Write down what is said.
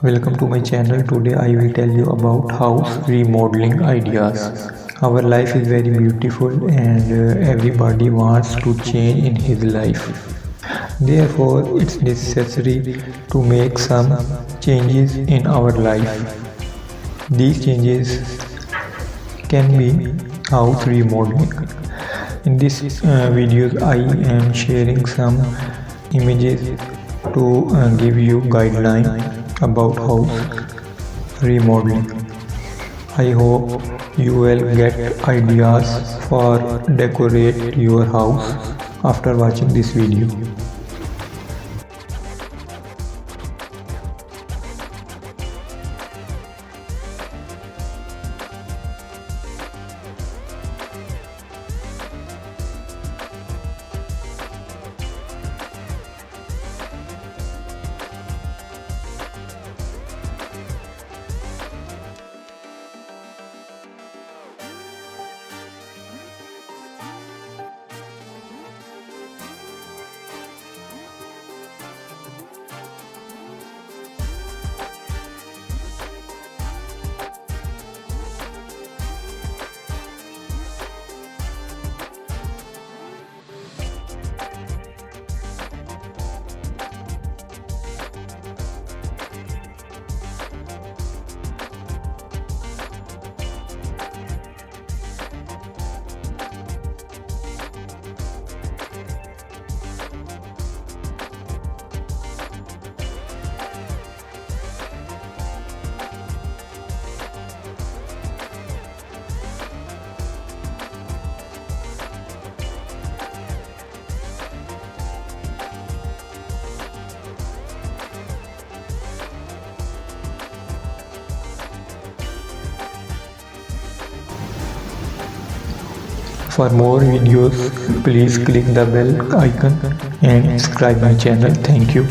Welcome to my channel. Today I will tell you about house remodeling ideas. Our life is very beautiful and everybody wants to change in his life. Therefore, it's necessary to make some changes in our life. These changes can be house remodeling. In this video, I am sharing some images to give you guideline about house remodeling. I hope you will get ideas for decorate your house after watching this video. For more videos, please click the bell icon and subscribe my channel. Thank you.